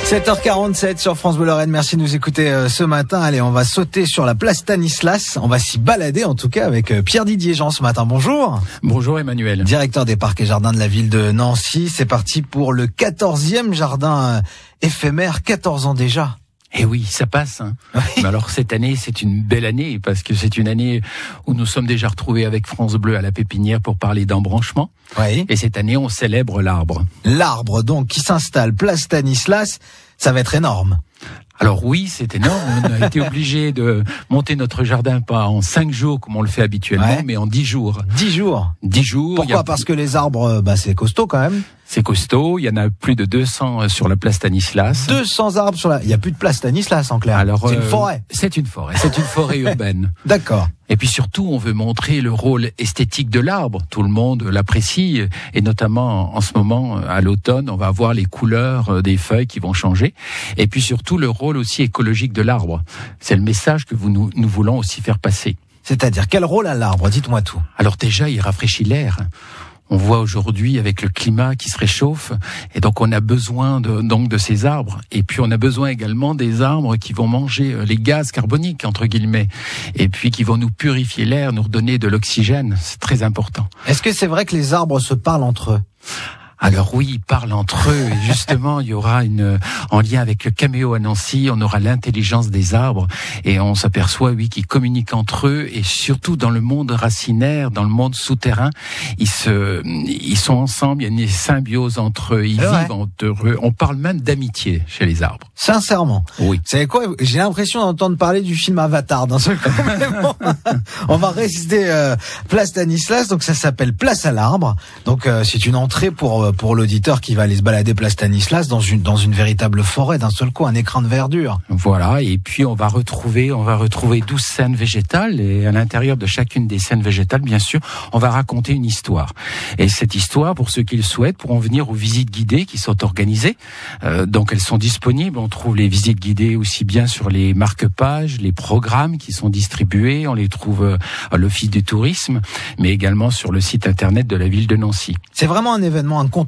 7h47 sur France Bleu Lorraine. Merci de nous écouter ce matin. Allez, on va sauter sur la place Stanislas. On va s'y balader en tout cas avec Pierre-Didier Jean ce matin. Bonjour. Bonjour Emmanuel. Directeur des parcs et jardins de la ville de Nancy. C'est parti pour le 14e jardin éphémère. 14 ans déjà. Eh oui, ça passe. Hein. Oui. Mais alors cette année, c'est une belle année parce que c'est une année où nous sommes déjà retrouvés avec France Bleu à la Pépinière pour parler d'embranchement. Oui. Et cette année, on célèbre l'arbre. L'arbre donc qui s'installe place Stanislas, ça va être énorme. Alors oui, c'est énorme. On a été obligé de monter notre jardin pas en 5 jours comme on le fait habituellement, mais en 10 jours. 10 jours. 10 jours. Pourquoi ? Parce que les arbres, c'est costaud quand même. C'est costaud. Il y en a plus de 200 sur la place Stanislas. 200 arbres sur la... Il n'y a plus de place Stanislas en clair. Alors, c'est une forêt. C'est une forêt. C'est une forêt urbaine. D'accord. Et puis surtout, on veut montrer le rôle esthétique de l'arbre. Tout le monde l'apprécie, et notamment en ce moment, à l'automne, on va voir les couleurs des feuilles qui vont changer. Et puis surtout, le rôle aussi écologique de l'arbre. C'est le message que nous voulons aussi faire passer. C'est-à-dire, quel rôle a l'arbre ? Dites-moi tout. Alors déjà, il rafraîchit l'air. On voit aujourd'hui avec le climat qui se réchauffe, et donc on a besoin de ces arbres. Et puis on a besoin également des arbres qui vont manger les gaz carboniques entre guillemets, et puis qui vont nous purifier l'air, nous redonner de l'oxygène. C'est très important. Est-ce que c'est vrai que les arbres se parlent entre eux ? Alors oui, ils parlent entre eux. Et justement, il y aura en lien avec le Caméo à Nancy, on aura l'intelligence des arbres. Et on s'aperçoit, oui, qu'ils communiquent entre eux. Et surtout dans le monde racinaire, dans le monde souterrain, ils sont ensemble. Il y a une symbiose entre eux. Ils vivent entre eux. On parle même d'amitié chez les arbres. Sincèrement. Oui. Vous savez quoi ? J'ai l'impression d'entendre parler du film Avatar d'un seul coup. On va rester place Stanislas. Donc ça s'appelle Place à l'arbre. Donc c'est une entrée pour l'auditeur qui va aller se balader place Stanislas dans une véritable forêt d'un seul coup, un écran de verdure. Voilà, et puis on va retrouver 12 scènes végétales, et à l'intérieur de chacune des scènes végétales, bien sûr, on va raconter une histoire. Et cette histoire, pour ceux qui le souhaitent, pourront venir aux visites guidées qui sont organisées. Donc elles sont disponibles, on trouve les visites guidées aussi bien sur les marque-pages, les programmes qui sont distribués, on les trouve à l'Office du tourisme, mais également sur le site internet de la ville de Nancy. C'est vraiment un événement incontournable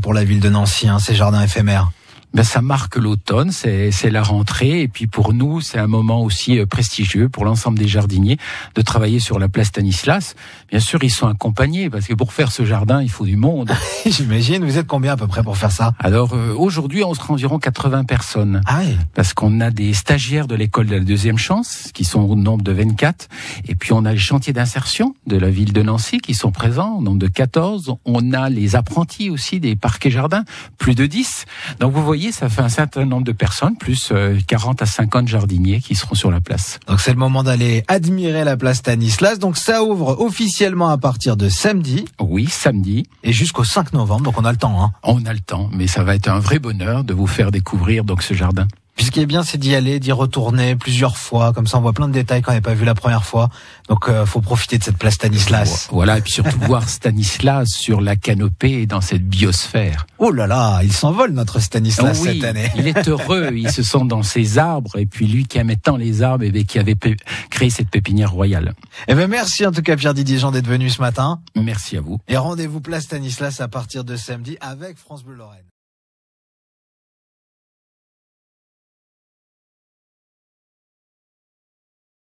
pour la ville de Nancy, ces jardins éphémères. Ben, ça marque l'automne, c'est la rentrée, et puis pour nous, c'est un moment aussi prestigieux pour l'ensemble des jardiniers de travailler sur la place Stanislas. Bien sûr, ils sont accompagnés, parce que pour faire ce jardin, il faut du monde. J'imagine, vous êtes combien à peu près pour faire ça ? Alors, aujourd'hui, on sera environ 80 personnes. Ah oui. Parce qu'on a des stagiaires de l'école de la deuxième chance, qui sont au nombre de 24, et puis on a les chantiers d'insertion de la ville de Nancy, qui sont présents, au nombre de 14. On a les apprentis aussi des parcs et jardins, plus de 10. Donc vous voyez, ça fait un certain nombre de personnes, plus 40 à 50 jardiniers qui seront sur la place. Donc c'est le moment d'aller admirer la place Stanislas. Donc ça ouvre officiellement à partir de samedi. Oui, samedi. Et jusqu'au 5 novembre, donc on a le temps. On a le temps, mais ça va être un vrai bonheur de vous faire découvrir donc ce jardin. Puis ce qui est bien, c'est d'y aller, d'y retourner plusieurs fois. Comme ça, on voit plein de détails qu'on n'avait pas vu la première fois. Donc, faut profiter de cette place Stanislas. Voilà, et puis surtout voir Stanislas sur la canopée dans cette biosphère. Oh là là, il s'envole notre Stanislas cette année. Il est heureux, il se sent dans ses arbres. Et puis lui qui aimait tant les arbres, et qui avait créé cette pépinière royale. Eh ben merci en tout cas Pierre-Didier Jean d'être venu ce matin. Merci à vous. Et rendez-vous place Stanislas à partir de samedi avec France Bleu Lorraine.